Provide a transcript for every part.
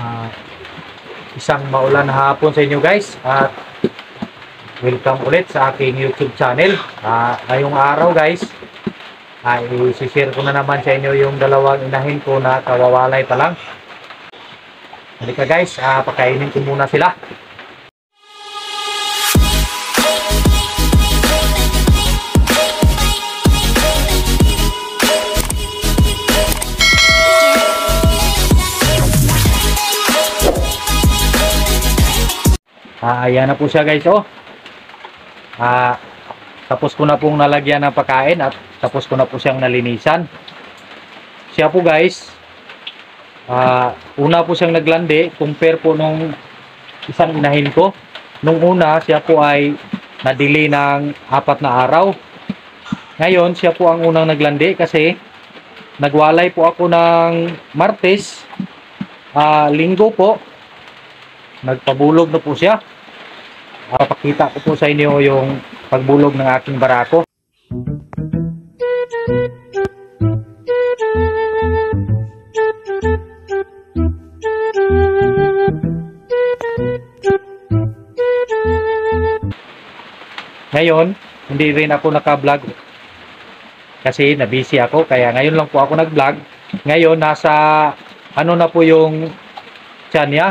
Ah, Isang maulan na hapon sa inyo guys at welcome ulit sa aking YouTube channel. Ngayong araw guys ay isi-share ko na naman sa inyo yung dalawang inahin ko na kawawalay pa lang. Halika guys, pakainin ko muna sila. Ayan na po siya guys, oh. Tapos ko na pong nalagyan ng pagkain at tapos ko na po siyang nalinisan. Siya po guys, una po siyang naglandi compare po nung isang inahin ko. Nung una, siya po ay na-delay ng 4 na araw. Ngayon, siya po ang unang naglandi kasi nagwalay po ako ng Martes, Linggo po. Nagpabulog na po siya. Papakita ko po sa inyo yung pagbulog ng aking barako. Ngayon, hindi rin ako naka-vlog kasi na-busy ako. Kaya ngayon lang po ako nag-vlog. Ngayon, nasa ano na po yung tiyan niya.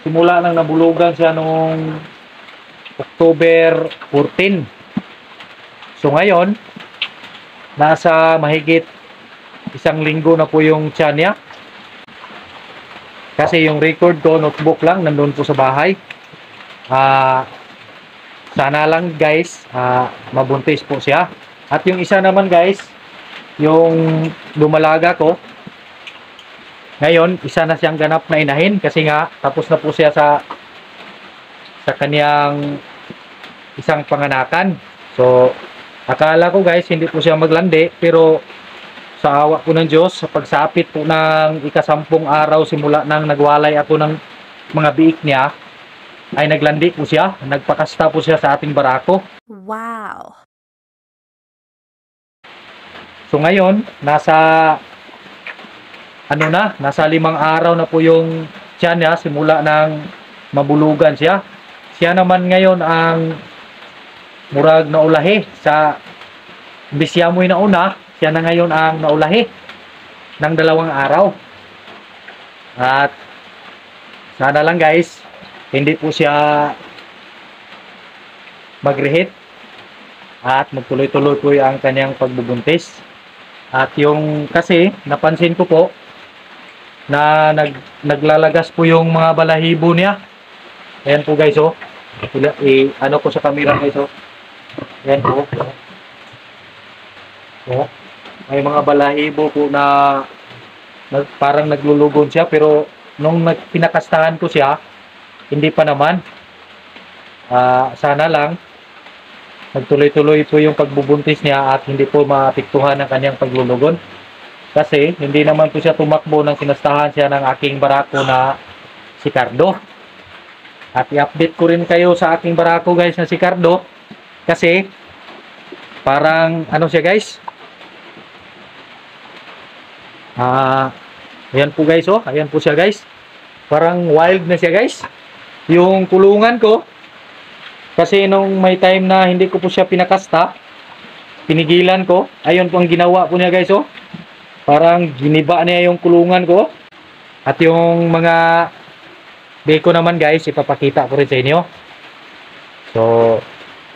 Simula nang nabulugan siya noong October 14. So ngayon, nasa mahigit 1 linggo na po yung tiyan niya. Kasi yung record ko, notebook lang, nandun po sa bahay. Sana lang guys, mabuntis po siya. At yung isa naman guys, yung lumalaga ko, ngayon, isa na siyang ganap na inahin kasi nga tapos na po siya sa kaniyang isang panganakan. So, akala ko guys, hindi po siya maglandi, pero sa awa po ng Diyos, sa pagsapit po ng ika-10 araw simula nang nagwalay ako ng mga biik niya, ay naglandi po siya, nagpakasta po siya sa ating barako. Wow! So ngayon, nasa 5 araw na po yung tiyan niya simula nang mabulugan siya. Siya naman ngayon ang murag naulahi sa bisyamoy na una, siya na ngayon ang naulahi ng 2 araw. At sana lang guys, hindi po siya magrehit at magtuloy-tuloy po ang kanyang pagbubuntis. At yung kasi napansin ko po na naglalagas po yung mga balahibo niya. Ayan po guys, oh. Ano ko sa camera guys, oh. Ayan po. Oh. May mga balahibo po na parang naglulugon siya, pero nung pinakastahan ko siya, hindi pa naman. Sana lang nagtuloy-tuloy po yung pagbubuntis niya at hindi po maapektuhan ang kanyang paglulugon. Kasi hindi naman po siya tumakbo nang sinastahan siya ng aking barako na si Cardo. At i-update ko rin kayo sa aking barako guys na si Cardo. Kasi parang ano siya guys. Ayan po guys, oh. Ayan po siya guys. Parang wild na siya guys. Yung kulungan ko. Kasi nung may time na hindi ko po siya pinakasta, pinigilan ko. Ayun po ang ginawa po niya guys, oh. Parang giniba niya yung kulungan ko. At yung mga beko naman guys, ipapakita ko rin sa inyo. So,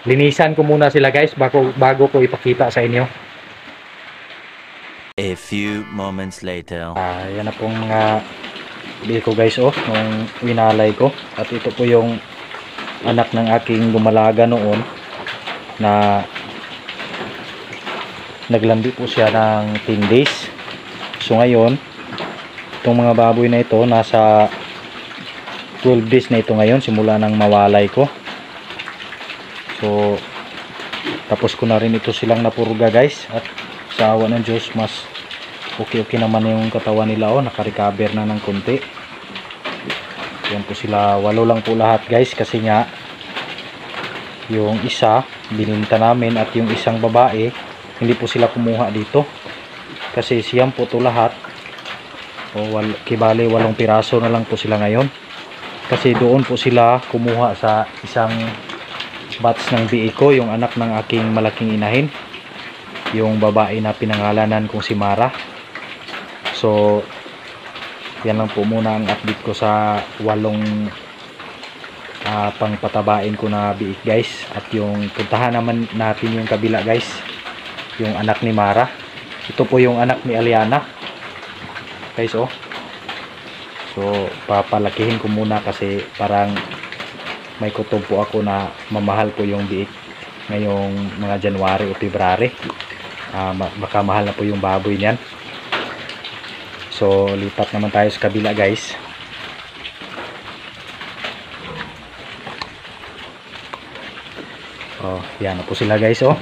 linisan ko muna sila guys bago ko ipakita sa inyo. A few moments later. Yan na pong mga beko guys, oh. Nung winalay ko. At ito po yung anak ng aking lumalaga noon na naglandi po siya ng 10 days. So ngayon, itong mga baboy na ito, nasa 12 days na ito ngayon, simula nang mawalay ko. So, tapos ko na rin ito silang napurga guys. At sa awa ng Diyos, mas okay naman yung katawan nila, oh. Naka-recover na ng konti. Yan po sila, 8 lang po lahat guys. Kasi nga, yung isa, bininta namin at yung isang babae, hindi po sila kumuha dito. Kasi siyam po ito lahat. Kibali 8 piraso na lang po sila ngayon. Kasi doon po sila kumuha sa isang batch ng biik ko, yung anak ng aking malaking inahin, yung babae na pinangalanan kong si Mara. So yan lang po muna ang update ko sa 8 pangpatabain ko na biik guys. At yung puntahan naman natin yung kabila guys, yung anak ni Mara. Ito po yung anak ni Aliana guys, oh. So papalakihin ko muna kasi parang may kutob po ako na mamahal po yung biik ngayong mga January o February. Baka mahal na po yung baboy niyan. So lipat naman tayo sa kabila guys. Oh, yan na po sila guys, oh.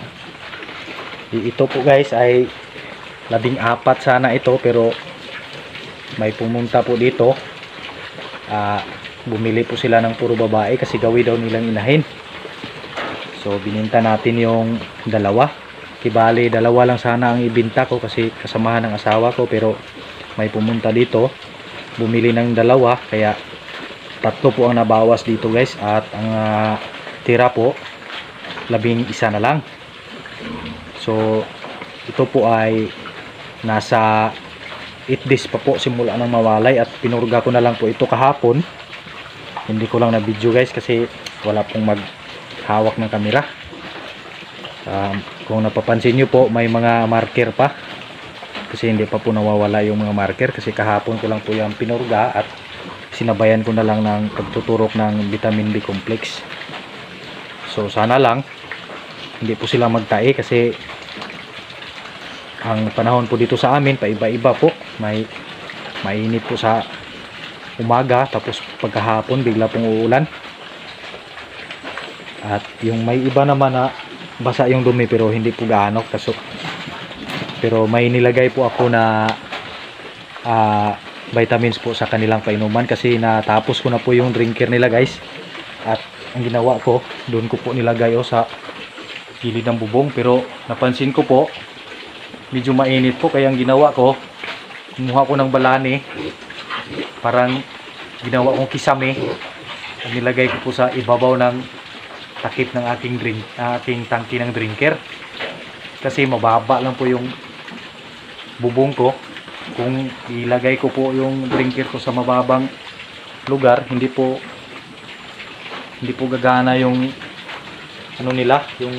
Ito po guys ay 14 sana ito, pero may pumunta po dito. Bumili po sila ng puro babae kasi gawi daw nilang inahin. So bininta natin yung dalawa. Kibali 2 lang sana ang ibinta ko kasi kasamahan ng asawa ko, pero may pumunta dito bumili ng 2, kaya 3 po ang nabawas dito guys. At ang tira po 11 na lang. So ito po ay nasa 8 days pa po simula ng mawalay, at pinurga ko na lang po ito kahapon. Hindi ko lang na video guys kasi wala pong maghawak ng camera. Kung napapansin nyo po, may mga marker pa kasi hindi pa po nawawala yung mga marker, kasi kahapon ko lang po yung pinurga at sinabayan ko na lang ng pagtuturok ng vitamin B complex. So sana lang hindi po sila magtae kasi ang panahon po dito sa amin paiba-iba po. May mainit po sa umaga, tapos pagkahapon bigla pong uulan. At yung may iba naman na basa yung dumi pero hindi po gaano kaso. Pero may nilagay po ako na vitamins po sa kanilang painuman kasi natapos ko na po yung drinker nila guys. At ang ginawa ko, doon ko po nilagay sa gilid ng bubong, pero napansin ko po medyo mainit po, kaya ang ginawa ko, kumuha ko ng balani, parang ginawa kong kisame, at nilagay ko po sa ibabaw ng takip ng aking tangki ng drinker kasi mababa lang po yung bubong ko. Kung ilagay ko po yung drinker ko sa mababang lugar, hindi po gagana yung ano nila, yung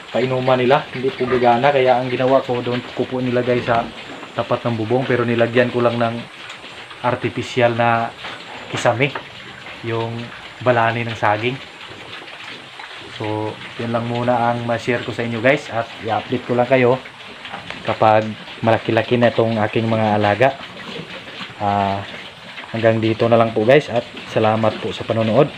painuman nila, hindi po gagana. Kaya ang ginawa ko, doon ko po nilagay sa tapat ng bubong, pero nilagyan ko lang ng artificial na kisame, yung balani ng saging. So yun lang muna ang ma-share ko sa inyo guys, at i-update ko lang kayo kapag malaki-laki na itong aking mga alaga. Hanggang dito na lang po guys, at salamat po sa panonood.